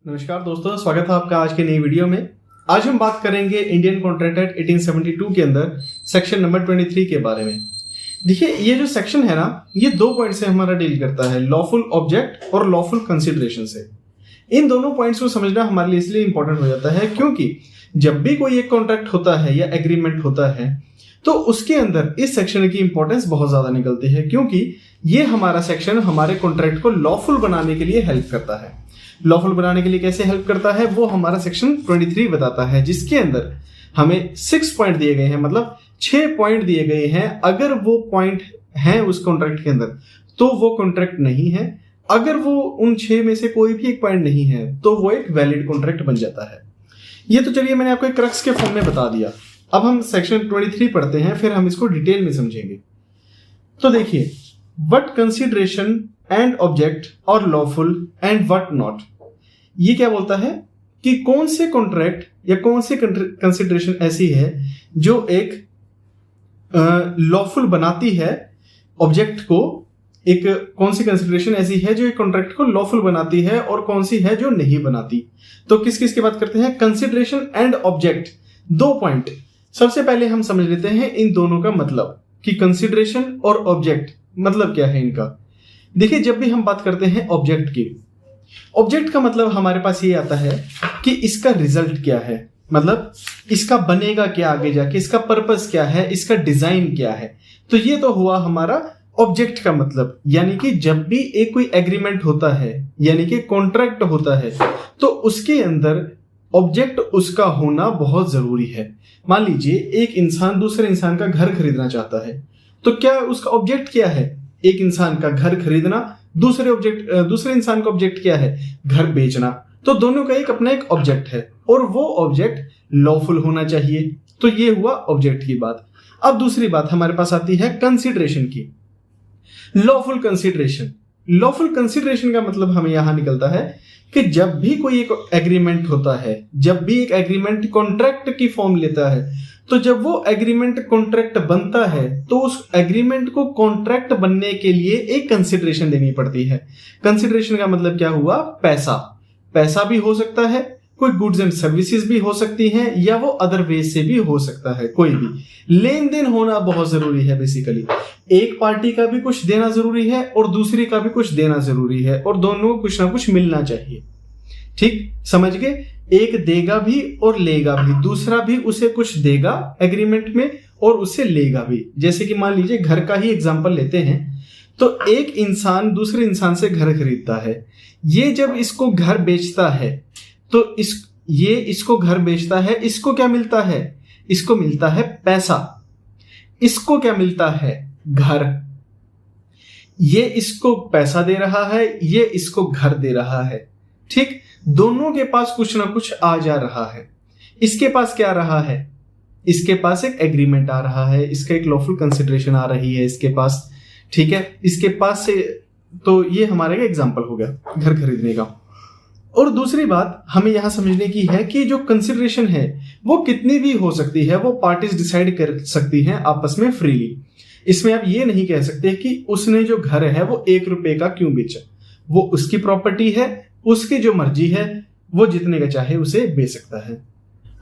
नमस्कार दोस्तों, स्वागत है आपका आज के नई वीडियो में। आज हम बात करेंगे इंडियन कॉन्ट्रैक्ट एक्ट 1872 के अंदर सेक्शन नंबर 23 के बारे में। देखिए, ये जो सेक्शन है ना, ये 2 पॉइंट से हमारा डील करता है, लॉफुल ऑब्जेक्ट और लॉफुल कंसिडरेशन से। इन दोनों पॉइंट्स को समझना हमारे लिए इसलिए इंपॉर्टेंट हो जाता है क्योंकि जब भी कोई एक कॉन्ट्रैक्ट होता है या एग्रीमेंट होता है तो उसके अंदर इस सेक्शन की इंपॉर्टेंस बहुत ज्यादा निकलती है, क्योंकि ये हमारा सेक्शन हमारे कॉन्ट्रैक्ट को लॉफुल बनाने के लिए हेल्प करता है। लॉफुल बनाने के लिए कैसे हेल्प करता है वो हमारा सेक्शन 23 बताता है, जिसके अंदर हमें 6 पॉइंट दिए गए हैं, मतलब 6 पॉइंट दिए गए हैं। अगर वो पॉइंट हैं उस कॉन्ट्रैक्ट के अंदर तो वो कॉन्ट्रैक्ट नहीं है, अगर वो उन 6 में से कोई भी एक पॉइंट नहीं है तो वो एक वैलिड कॉन्ट्रैक्ट बन जाता है। ये तो चलिए मैंने आपको एक क्रक्स के फॉर्म में बता दिया। अब हम सेक्शन 23 पढ़ते हैं, फिर हम इसको डिटेल में समझेंगे। तो देखिए, व्हाट कंसिडरेशन एंड ऑब्जेक्ट और लॉफुल एंड व्हाट नॉट। ये क्या बोलता है कि कौन से कॉन्ट्रैक्ट या कौन सी कंसिडरेशन ऐसी है जो एक लॉफुल बनाती है ऑब्जेक्ट को, एक कौन सी कंसिडरेशन ऐसी है जो एक कॉन्ट्रैक्ट को लॉफुल बनाती है और कौन सी है जो नहीं बनाती। तो किस किस की बात करते हैं, कंसिडरेशन एंड ऑब्जेक्ट। 2 पॉइंट सबसे पहले हम समझ लेते हैं इन दोनों का मतलब कि कंसिडरेशन और ऑब्जेक्ट मतलब क्या है इनका। देखिए, जब भी हम बात करते हैं ऑब्जेक्ट की, ऑब्जेक्ट का मतलब हमारे पास ये आता है कि इसका रिजल्ट क्या है, मतलब इसका बनेगा क्या आगे जाके, इसका पर्पस क्या है, इसका डिजाइन क्या है। तो ये तो हुआ हमारा ऑब्जेक्ट का मतलब। यानी कि जब भी एक कोई एग्रीमेंट होता है यानी कि कॉन्ट्रैक्ट होता है तो उसके अंदर ऑब्जेक्ट उसका होना बहुत जरूरी है। मान लीजिए एक इंसान दूसरे इंसान का घर खरीदना चाहता है, तो क्या उसका ऑब्जेक्ट क्या है, एक इंसान का घर खरीदना। दूसरे इंसान का ऑब्जेक्ट क्या है, घर बेचना। तो दोनों का एक अपना एक ऑब्जेक्ट है और वो ऑब्जेक्ट लॉफुल होना चाहिए। तो ये हुआ ऑब्जेक्ट की बात। अब दूसरी बात हमारे पास आती है कंसिडरेशन की, लॉफुल कंसिडरेशन। लॉफुल कंसिडरेशन का मतलब हमें यहां निकलता है कि जब भी कोई एक एग्रीमेंट होता है, जब भी एक एग्रीमेंट कॉन्ट्रैक्ट की फॉर्म लेता है, तो जब वो एग्रीमेंट कॉन्ट्रैक्ट बनता है तो उस एग्रीमेंट को कॉन्ट्रैक्ट बनने के लिए एक कंसिडरेशन देनी पड़ती है। कंसिडरेशन का मतलब क्या हुआ, पैसा। पैसा भी हो सकता है, कोई गुड्स एंड सर्विसेज भी हो सकती हैं, या वो अदर वेज से भी हो सकता है। कोई भी लेन देन होना बहुत जरूरी है। बेसिकली एक पार्टी का भी कुछ देना जरूरी है और दूसरी का भी कुछ देना जरूरी है, और दोनों को कुछ ना कुछ मिलना चाहिए। ठीक समझ गए, एक देगा भी और लेगा भी, दूसरा भी उसे कुछ देगा एग्रीमेंट में और उसे लेगा भी। जैसे कि मान लीजिए घर का ही एग्जांपल लेते हैं, तो एक इंसान दूसरे इंसान से घर खरीदता है। ये जब इसको घर बेचता है तो इसको घर बेचता है, इसको क्या मिलता है, इसको मिलता है पैसा। इसको क्या मिलता है, घर। ये इसको पैसा दे रहा है, ये इसको घर दे रहा है। ठीक, दोनों के पास कुछ ना कुछ आ जा रहा है। इसके पास क्या आ रहा है, इसके पास एक एग्रीमेंट आ रहा है, इसका एक लॉफुल कंसिडरेशन आ रही है इसके पास। ठीक है, इसके पास से, तो ये हमारा एग्जांपल हो गया घर खरीदने का। और दूसरी बात हमें यहां समझने की है कि जो कंसिडरेशन है वो कितनी भी हो सकती है, वो पार्टीज डिसाइड कर सकती हैं आपस में फ्रीली। इसमें आप ये नहीं कह सकते कि उसने जो घर है वो 1 रुपए का क्यों बेचा। वो उसकी प्रॉपर्टी है, उसकी जो मर्जी है, वो जितने का चाहे उसे बेच सकता है।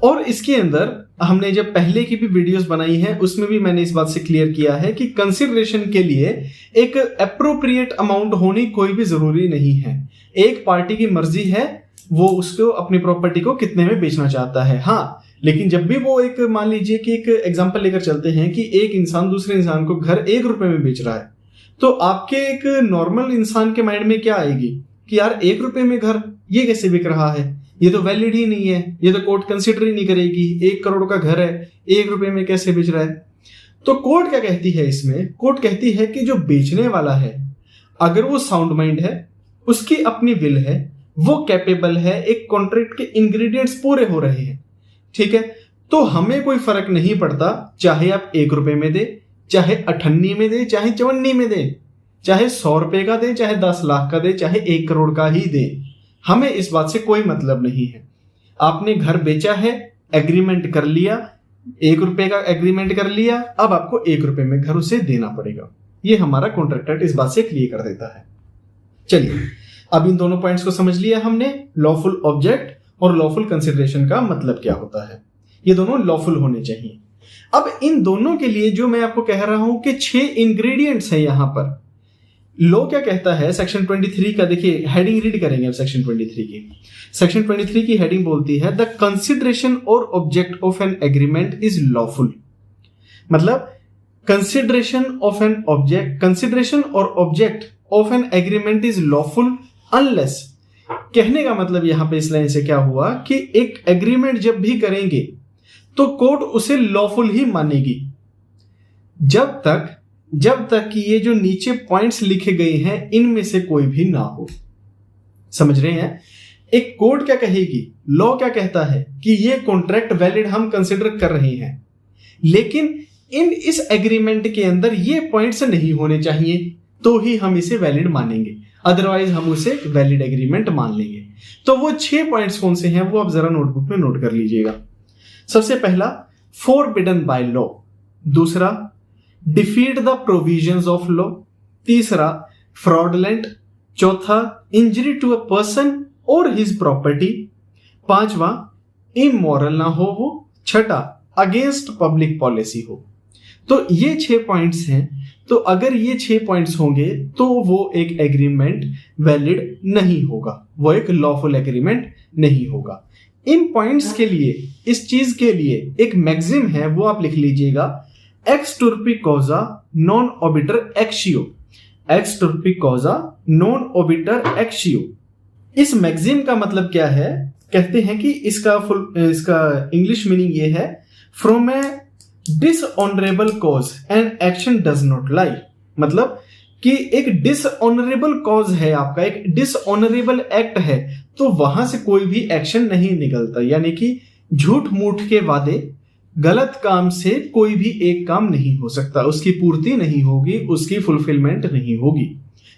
और इसके अंदर हमने जब पहले की भी वीडियोस बनाई हैं उसमें भी मैंने इस बात से क्लियर किया है कि कंसिडरेशन के लिए एक एप्रोप्रिएट अमाउंट होनी कोई भी जरूरी नहीं है। एक पार्टी की मर्जी है, वो उसको अपनी प्रॉपर्टी को कितने में बेचना चाहता है। हाँ, लेकिन जब भी वो एक, मान लीजिए कि एक एग्जांपल लेकर चलते हैं कि एक इंसान दूसरे इंसान को घर 1 रुपए में बेच रहा है, तो आपके एक नॉर्मल इंसान के माइंड में क्या आएगी कि यार 1 रुपए में घर ये कैसे बिक रहा है, ये तो वैलिड ही नहीं है, ये तो कोर्ट कंसिडर ही नहीं करेगी। 1 करोड़ का घर है, 1 रुपए में कैसे बेच रहा है। तो कोर्ट क्या कहती है इसमें, कोर्ट कहती है कि जो बेचने वाला है अगर वो साउंड माइंड है, उसकी अपनी विल है, वो कैपेबल है, एक कॉन्ट्रैक्ट के इंग्रेडिएंट्स पूरे हो रहे हैं, ठीक है, तो हमें कोई फर्क नहीं पड़ता चाहे आप 1 रुपए में दे, चाहे 98 में दे, चाहे 54 में दे, चाहे 100 रुपए का दे, चाहे 10 लाख का दे, चाहे 1 करोड़ का ही दे। हमें इस बात से कोई मतलब नहीं है। आपने घर बेचा है, एग्रीमेंट कर लिया, 1 रुपए का एग्रीमेंट कर लिया, अब आपको 1 रुपए में घर उसे देना पड़ेगा। ये हमारा कॉन्ट्रैक्ट इस बात से क्लियर कर देता है। चलिए अब इन दोनों पॉइंट्स को समझ लिया हमने, लॉफुल ऑब्जेक्ट और लॉफुल कंसिडरेशन का मतलब क्या होता है। ये दोनों लॉफुल होने चाहिए। अब इन दोनों के लिए जो मैं आपको कह रहा हूं कि 6 इंग्रेडिएंट्स हैं यहां पर। लॉ क्या कहता है सेक्शन 23 का, देखिए हेडिंग रीड करेंगे अब सेक्शन 23 की। सेक्शन 23 की हेडिंग बोलती है द कंसिडरेशन और object of an agreement is lawful. मतलब कंसिडरेशन और object of an agreement is lawful unless, कहने का मतलब यहां पे इस लाइन से क्या हुआ कि एक एग्रीमेंट जब भी करेंगे तो कोर्ट उसे लॉफुल ही मानेगी जब तक कि ये जो नीचे पॉइंट्स लिखे गए हैं इनमें से कोई भी ना हो। समझ रहे हैं? एक कोर्ट क्या कहेगी, लॉ क्या कहता है कि ये कॉन्ट्रैक्ट वैलिड हम कंसिडर कर रहे हैं, लेकिन इस एग्रीमेंट के अंदर ये पॉइंट्स नहीं होने चाहिए तो ही हम इसे वैलिड मानेंगे, अदरवाइज हम उसे वैलिड एग्रीमेंट मान लेंगे। तो वो 6 पॉइंट्स कौन से हैं वो आप जरा नोटबुक में नोट कर लीजिएगा। सबसे पहला फॉरबिडन बाय लॉ, दूसरा defeat the provisions of law, तीसरा फ्रॉडलेंट, चौथा इंजरी टू अ पर्सन और हिज प्रॉपर्टी, पांचवा इमोरल ना हो वो, छठा अगेंस्ट पब्लिक पॉलिसी हो। तो ये 6 पॉइंट्स हैं। तो अगर ये 6 पॉइंट्स होंगे तो वो एक एग्रीमेंट वैलिड नहीं होगा, वो एक लॉफुल एग्रीमेंट नहीं होगा। इन पॉइंट्स के लिए, इस चीज के लिए एक मैक्सिम है, वो आप लिख लीजिएगा, x टुर्पी कॉजा non oritur actio, x टुर्पी कॉजा non oritur एक्शियो। इस मैक्सिम का मतलब क्या है, कहते हैं कि इसका इंग्लिश मीनिंग ये है, from A dishonourable cause and action does not lie. मतलब कि एक डिसऑनरेबल कॉज है आपका, एक डिसऑनरेबल एक्ट है, तो वहां से कोई भी एक्शन नहीं निकलता, यानी कि झूठ मूठ के वादे, गलत काम से कोई भी एक काम नहीं हो सकता, उसकी पूर्ति नहीं होगी, उसकी फुलफिलमेंट नहीं होगी।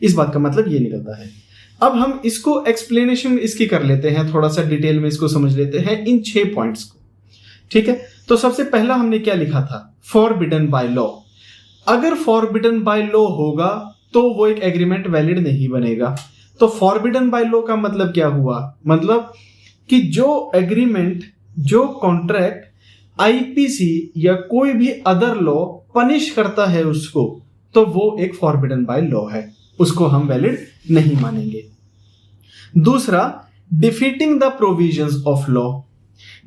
इस बात का मतलब ये निकलता है। अब हम इसको एक्सप्लेनेशन इसकी कर लेते हैं, थोड़ा सा डिटेल में इसको समझ लेते हैं इन 6 पॉइंट्स को। ठीक है, तो सबसे पहला हमने क्या लिखा था, फॉरबिडन बाय लॉ। अगर फॉरबिडन बाय लॉ होगा तो वो एक एग्रीमेंट वैलिड नहीं बनेगा। तो फॉरबिडन बाय लॉ का मतलब क्या हुआ, मतलब कि जो एग्रीमेंट, जो कॉन्ट्रैक्ट आईपीसी या कोई भी अदर लॉ पनिश करता है उसको, तो वो एक फॉरबिडन बाय लॉ है, उसको हम वैलिड नहीं मानेंगे। दूसरा, defeating the provisions of law.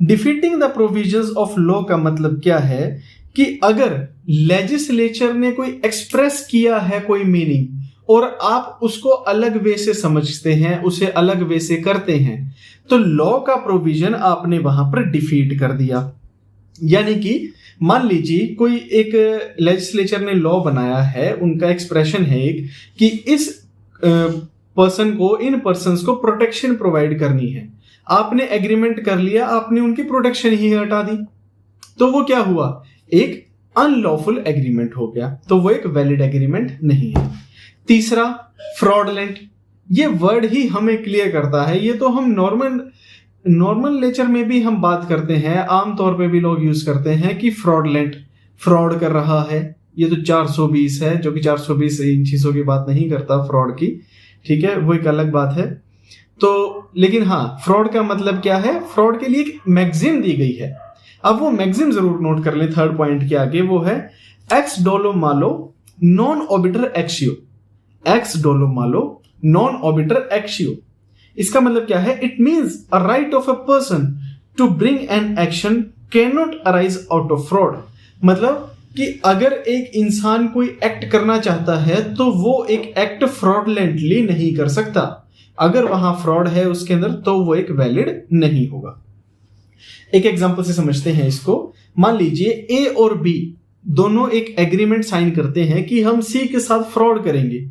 Defeating the provisions of law का मतलब क्या है कि अगर लेजिस्लेचर ने कोई एक्सप्रेस किया है कोई मीनिंग और आप उसको अलग वे से समझते हैं, उसे अलग वे से करते हैं, तो लॉ का प्रोविजन आपने वहां पर डिफीट कर दिया। यानी कि मान लीजिए कोई एक लेजिस्लेचर ने लॉ बनाया है, उनका एक्सप्रेशन है एक कि इस पर्सन को, इन पर्संस को प्रोटेक्शन प्रोवाइड करनी है, आपने एग्रीमेंट कर लिया, आपने उनकी प्रोटेक्शन ही हटा दी, तो वो क्या हुआ, एक अनलॉफुल एग्रीमेंट हो गया, तो वो एक वैलिड एग्रीमेंट नहीं है। तीसरा, फ्रॉडलेंट। ये वर्ड ही हमें क्लियर करता है, ये तो हम नॉर्मल लेक्चर में भी हम बात करते हैं, आमतौर पे भी लोग यूज करते हैं कि फ्रॉडलेंट, फ्रॉड कर रहा है। ये तो 420 है, जो कि 420 इन चीजों की बात नहीं करता फ्रॉड की, ठीक है, वो एक अलग बात है। तो लेकिन हाँ, फ्रॉड का मतलब क्या है, फ्रॉड के लिए एक मैक्सिम दी गई है। अब वो मैक्सिम जरूर नोट कर ले, थर्ड पॉइंट के आगे वो है ex dolo malo non oritur actio, ex dolo malo non oritur actio. इसका मतलब क्या है, it means a right of a person to bring an action can not arise out of fraud. मतलब कि अगर एक इंसान कोई एक्ट करना चाहता है तो वो एक एक्ट फ्रॉडलेंटली नहीं कर सकता, अगर वहां फ्रॉड है उसके अंदर तो वो एक वैलिड नहीं होगा। एक एग्जांपल से समझते हैं इसको। मान लीजिए ए और बी दोनों एक एग्रीमेंट साइन करते हैं कि हम सी के साथ फ्रॉड करेंगे,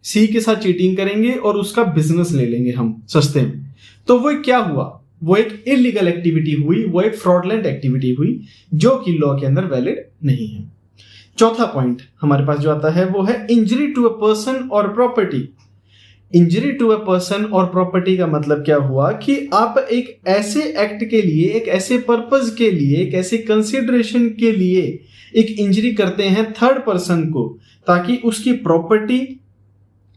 सी के साथ चीटिंग करेंगे और उसका बिजनेस ले लेंगे हम सस्ते में। तो वो क्या हुआ, वो एक इलीगल एक्टिविटी हुई, वो एक फ्रॉडलेंट एक्टिविटी हुई जो कि लॉ के अंदर वैलिड नहीं है। चौथा पॉइंट हमारे पास जो आता है वो है इंजरी टू अ पर्सन और property. Injury to a person और प्रॉपर्टी का मतलब क्या हुआ कि आप एक ऐसे एक्ट के लिए, एक ऐसे पर्पस के लिए, एक ऐसे कंसिडरेशन के लिए एक इंजरी करते हैं थर्ड पर्सन को, ताकि उसकी प्रॉपर्टी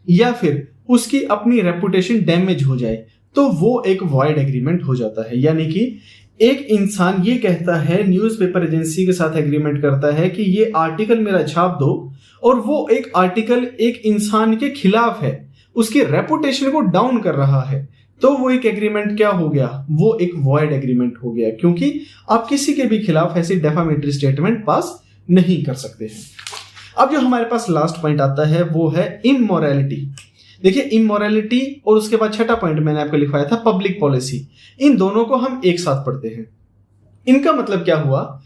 या फिर उसकी अपनी रेपुटेशन डैमेज हो जाए तो वो एक वॉइड एग्रीमेंट हो जाता है। यानी कि एक इंसान ये कहता है, न्यूज़पेपर एजेंसी के साथ एग्रीमेंट करता है कि ये आर्टिकल मेरा छाप दो, और वो एक आर्टिकल एक इंसान के खिलाफ है, उसकी रेपुटेशन को डाउन कर रहा है, तो वो एक एग्रीमेंट क्या हो गया, वो एक वॉइड एग्रीमेंट हो गया, क्योंकि आप किसी के भी खिलाफ ऐसी डेफामेटरी स्टेटमेंट पास नहीं कर सकते हैं। अब जो हमारे पास लास्ट पॉइंट आता है वो है इमोरलिटी। देखिए, इमोरलिटी और उसके बाद छठा पॉइंट मैंने आपको लिखवाया था पब्लिक पॉलिसी, इन दोनों को हम एक साथ पढ़ते हैं। इनका मतलब क्या हुआ,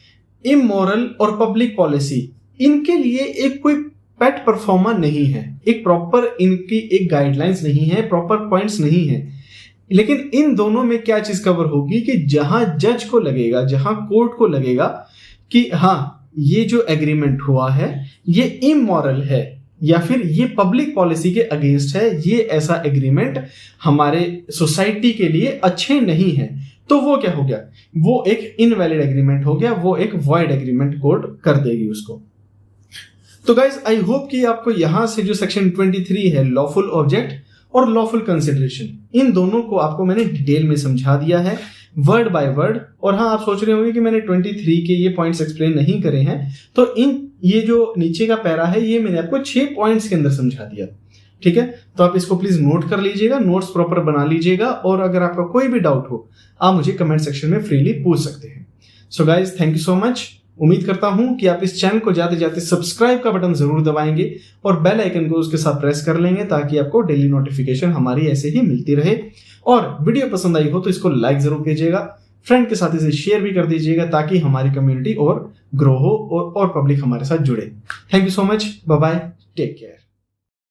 इमोरल और पब्लिक पॉलिसी इनके लिए एक कोई पेट परफॉर्मा नहीं है, एक प्रॉपर इनकी एक गाइडलाइंस नहीं है, प्रॉपर पॉइंट्स नहीं है। लेकिन इन दोनों में क्या चीज कवर होगी कि जहां जज को लगेगा, जहां कोर्ट को लगेगा कि हाँ ये जो एग्रीमेंट हुआ है ये इमोरल है या फिर ये पब्लिक पॉलिसी के अगेंस्ट है, ये ऐसा एग्रीमेंट हमारे सोसाइटी के लिए अच्छे नहीं है, तो वो क्या हो गया, वो एक इनवैलिड एग्रीमेंट हो गया, वो एक वॉइड एग्रीमेंट कोर्ट कर देगी उसको। तो गाइज आई होप कि आपको यहां से जो सेक्शन 23 है लॉफुल ऑब्जेक्ट और लॉफुल कंसिडरेशन, इन दोनों को आपको मैंने डिटेल में समझा दिया है वर्ड बाय वर्ड। और हाँ, आप सोच रहे होंगे कि मैंने 23 के ये पॉइंट्स एक्सप्लेन नहीं करे हैं, तो ये जो नीचे का पैरा है ये मैंने आपको 6 पॉइंट्स के अंदर समझा दिया। ठीक है, तो आप इसको प्लीज नोट कर लीजिएगा, नोट्स प्रॉपर बना लीजिएगा, और अगर आपका कोई भी डाउट हो आप मुझे कमेंट सेक्शन में फ्रीली पूछ सकते हैं। So guys, thank you so much. उम्मीद करता हूं कि आप इस चैनल को जाते जाते सब्सक्राइब का बटन जरूर दबाएंगे और बेल आइकन को उसके साथ प्रेस कर लेंगे, ताकि आपको डेली नोटिफिकेशन हमारी ऐसे ही मिलती रहे। और वीडियो पसंद आई हो तो इसको लाइक जरूर कीजिएगा, फ्रेंड के साथ इसे शेयर भी कर दीजिएगा, ताकि हमारी कम्युनिटी और ग्रो हो और पब्लिक हमारे साथ जुड़े। Thank you so much, bye bye, take care.